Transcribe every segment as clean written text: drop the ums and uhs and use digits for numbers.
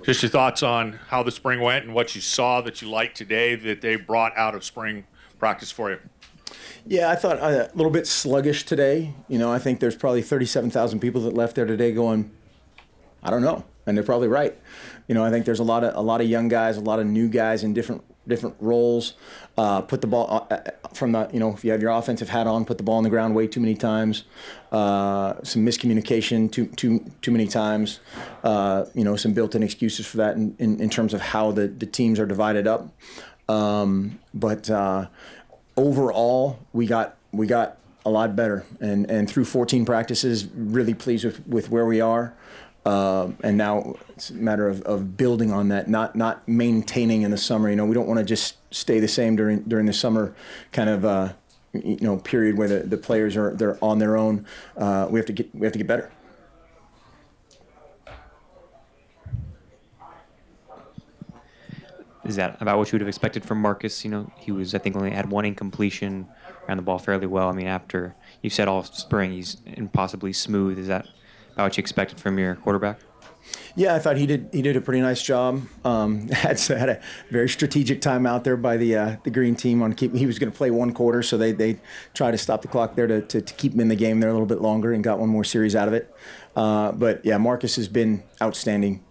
Just your thoughts on how the spring went and what you saw that you liked today that they brought out of spring practice for you. Yeah, I thought a little bit sluggish today. I think there's probably 37,000 people that left there today going, I don't know, and they're probably right. I think there's a lot of young guys, a lot of new guys in different roles. Put the ball from the if you have your offensive hat on, put the ball on the ground way too many times. Some miscommunication too many times. Some built-in excuses for that in terms of how the teams are divided up. But overall, we got a lot better, and through 14 practices, really pleased with where we are. And now it's a matter of building on that, not maintaining in the summer. We don't want to just stay the same during the summer kind of period where the players they're on their own. We have to get better. Is that about what you would have expected from Marcus? He was, I think, only had one incompletion, ran the ball fairly well. I mean, after you said all spring he's impossibly smooth. Is that about what you expected from your quarterback? Yeah, I thought he did a pretty nice job. Had a very strategic time out there by the green team on he was going to play one quarter, so they tried to stop the clock there to keep him in the game there a little bit longer and got one more series out of it. But yeah, Marcus has been outstanding.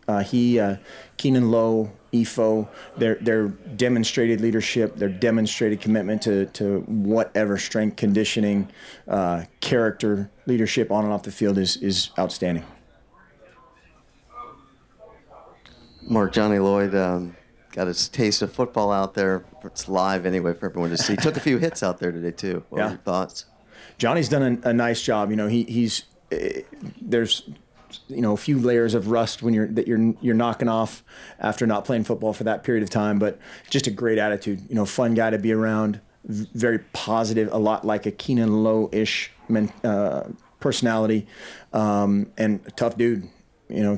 Keenan Lowe, Efo, their demonstrated leadership, their demonstrated commitment to whatever strength, conditioning, character, leadership on and off the field is outstanding. Mark, Johnny Lloyd got his taste of football out there. It's live anyway for everyone to see. Took a few hits out there today too. What are your thoughts? Johnny's done a nice job. He's there's a few layers of rust when you're knocking off after not playing football for that period of time, but just a great attitude. Fun guy to be around. Very positive, a lot like a Keenan Lowe-ish personality, and a tough dude.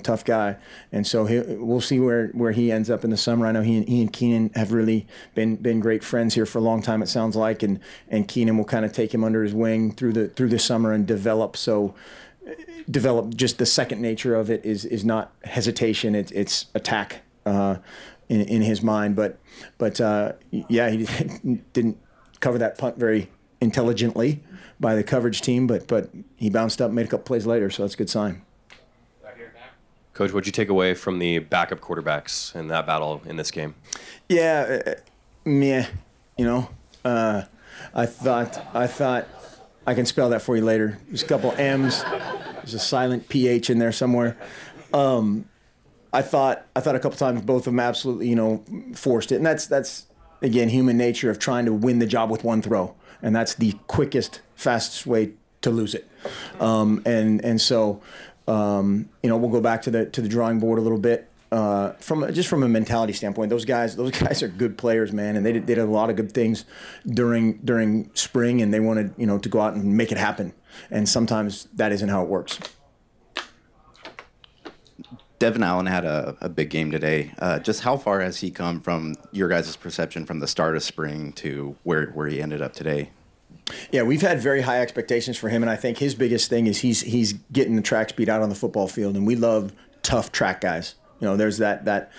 Tough guy. And so we'll see where he ends up in the summer. I know he and Keenan have really been great friends here for a long time, it sounds like, and Keenan will kind of take him under his wing through the summer and develop just the second nature of it is not hesitation, it's attack in his mind. But yeah, he didn't cover that punt very intelligently by the coverage team, but he bounced up, made a couple plays later, so that's a good sign. Coach, what'd you take away from the backup quarterbacks in that battle in this game? Yeah, meh. I thought I can spell that for you later. There's a couple M's. There's a silent PH in there somewhere. I thought a couple times both of them absolutely forced it, and that's again human nature of trying to win the job with one throw, and that's the quickest, fastest way to lose it. So. We'll go back to the drawing board a little bit from a mentality standpoint. Those guys are good players, man, and they did a lot of good things during spring, and they wanted to go out and make it happen. And sometimes that isn't how it works. Devin Allen had a big game today. Just how far has he come from your guys' perception from the start of spring to where he ended up today? Yeah, we've had very high expectations for him, and I think his biggest thing is he's getting the track speed out on the football field, and we love tough track guys. There's that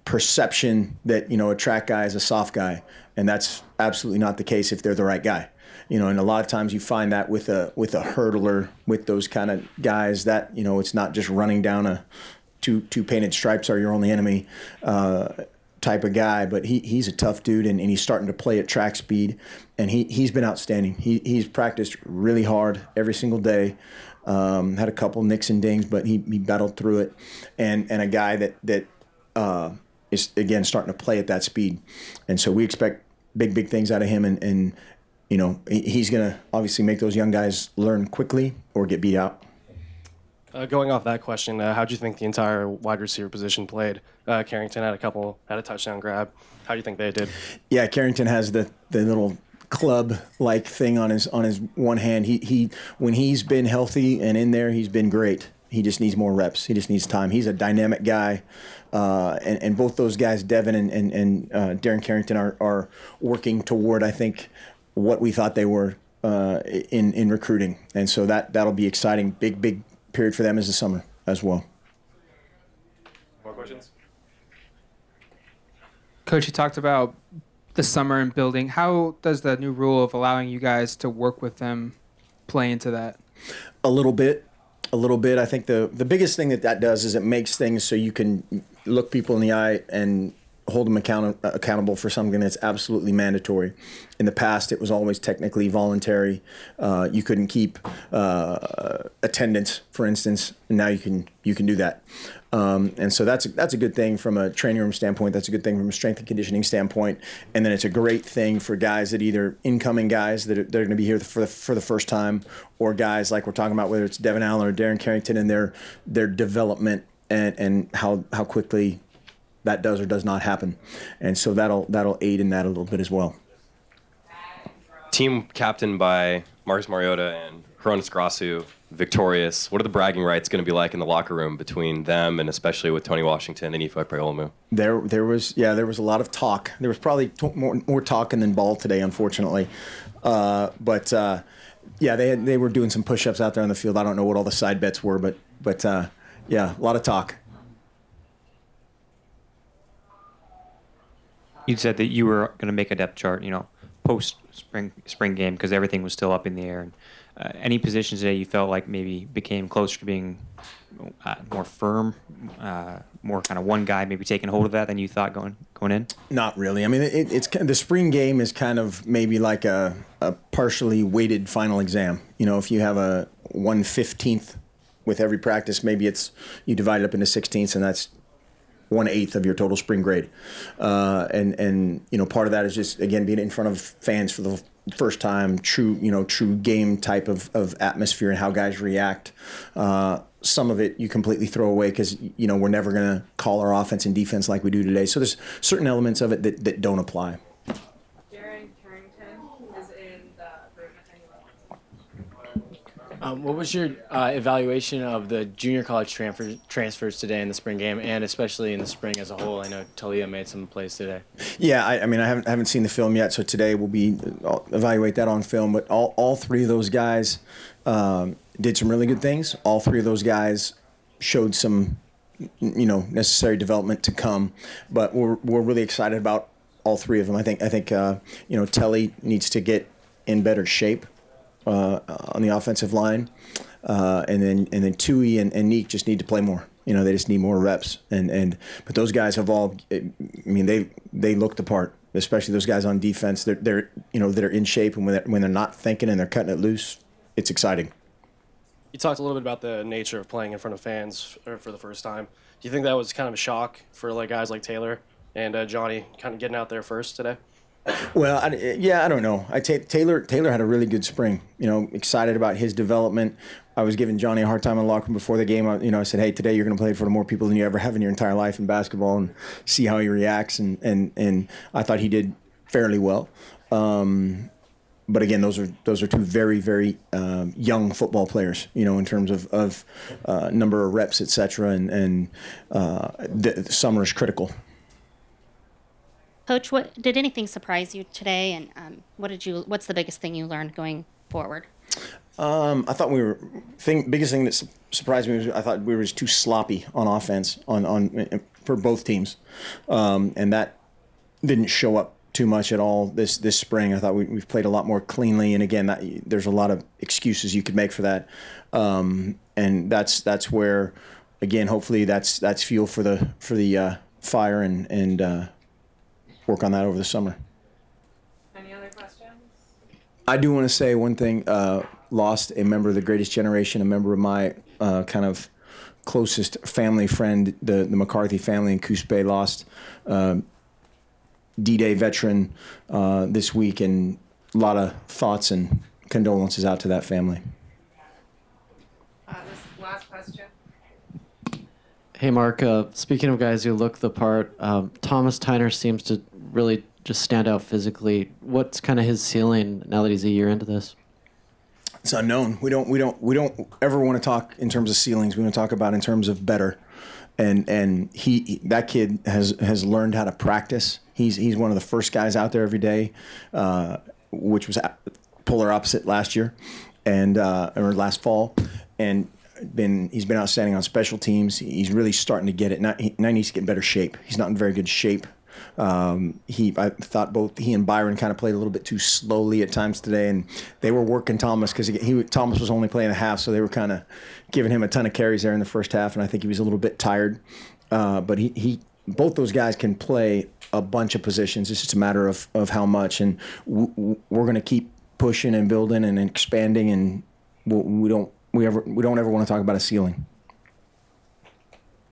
perception that a track guy is a soft guy, and that's absolutely not the case if they're the right guy. And a lot of times you find that with a hurdler, with those kind of guys that it's not just running down a two painted stripes are your only enemy type of guy, but he's a tough dude, and he's starting to play at track speed, and he's been outstanding. He's practiced really hard every single day. Had a couple nicks and dings, but he battled through it, and a guy that is again starting to play at that speed, and so we expect big things out of him, and he's gonna obviously make those young guys learn quickly or get beat out. Going off that question, how do you think the entire wide receiver position played? Carrington had a touchdown grab. How do you think they did? Yeah, Carrington has the little club-like thing on his one hand. He when he's been healthy and in there, he's been great. He just needs more reps. He just needs time. He's a dynamic guy, and both those guys, Devin and Darren Carrington, are working toward, I think, what we thought they were in recruiting, and so that'll be exciting. Big period for them as the summer as well. questions. Coach, you talked about the summer and building. How does the new rule of allowing you guys to work with them play into that? A little bit. I think the biggest thing that does is it makes things so you can look people in the eye and hold them accountable for something that's absolutely mandatory. In the past, it was always technically voluntary. You couldn't keep attendance, for instance, and now you can do that. And so that's a good thing from a training room standpoint. That's a good thing from a strength and conditioning standpoint. And then it's a great thing for guys that either incoming guys that are going to be here for the first time, or guys like we're talking about, whether it's Devin Allen or Darren Carrington, and their development and how quickly that does or does not happen. And so that'll aid in that a little bit as well. Team captained by Marcus Mariota and Hronis Grasu, victorious. What are the bragging rights going to be like in the locker room between them, and especially with Tony Washington and Ifeanyi Preolomu? There was a lot of talk. There was probably more talking than ball today, unfortunately. But they were doing some push-ups out there on the field. I don't know what all the side bets were, but a lot of talk. You said that you were going to make a depth chart, post spring game, because everything was still up in the air. And any positions today you felt like maybe became closer to being more firm, more kind of one guy maybe taking hold of that than you thought going in? Not really. I mean, it's the spring game is kind of maybe like a partially weighted final exam. If you have a 1/15th with every practice, maybe you divide it up into 16ths, and that's 1/8 of your total spring grade. And part of that is just, again, being in front of fans for the first time, true game type of atmosphere and how guys react. Some of it you completely throw away because, we're never going to call our offense and defense like we do today. So there's certain elements of it that don't apply. Darren Carrington is in the room What was your evaluation of the junior college transfers today in the spring game, and especially in the spring as a whole? I know Talia made some plays today. Yeah, I haven't seen the film yet, so today I'll evaluate that on film. But all three of those guys did some really good things. All three of those guys showed some necessary development to come. But we're really excited about all three of them. I think Telly needs to get in better shape on the offensive line, and then Tui and Neek just need to play more. They just need more reps. But those guys have all. I mean, they look the part, especially those guys on defense. They're in shape, and when they're not thinking and they're cutting it loose, it's exciting. You talked a little bit about the nature of playing in front of fans for the first time. Do you think that was kind of a shock for guys like Taylor and Johnny kind of getting out there first today? Well, I don't know. Taylor had a really good spring. Excited about his development. I was giving Johnny a hard time in the locker room before the game. I said, hey, today you're going to play in front of more people than you ever have in your entire life in basketball, and see how he reacts. And I thought he did fairly well. But again, those are two very, very young football players. In terms of number of reps, etc. And the summer is critical. Coach, did anything surprise you today, and what's the biggest thing you learned going forward? I thought biggest thing that surprised me was I thought we were just too sloppy on offense for both teams, and that didn't show up too much at all this spring. I thought we've played a lot more cleanly, and again, there's a lot of excuses you could make for that, and that's where, again, hopefully that's fuel for the fire and work on that over the summer. Any other questions? I do want to say one thing. Lost a member of the greatest generation, a member of my kind of closest family friend, the McCarthy family in Coos Bay. Lost D-Day veteran this week, and a lot of thoughts and condolences out to that family. This last question. Hey, Mark. Speaking of guys who look the part, Thomas Tyner seems to really just stand out physically. What's kind of his ceiling now that he's a year into this? It's unknown. We don't ever want to talk in terms of ceilings. We want to talk about in terms of better. And that kid has learned how to practice. He's one of the first guys out there every day, which was polar opposite last year, or last fall. And he's been outstanding on special teams. He's really starting to get it. Now he needs to get in better shape. He's not in very good shape. I thought both he and Byron kind of played a little bit too slowly at times today, and they were working Thomas because Thomas was only playing a half, so they were kind of giving him a ton of carries there in the first half, and I think he was a little bit tired. But both those guys can play a bunch of positions. It's just a matter of how much, and we're going to keep pushing and building and expanding, and we don't ever want to talk about a ceiling.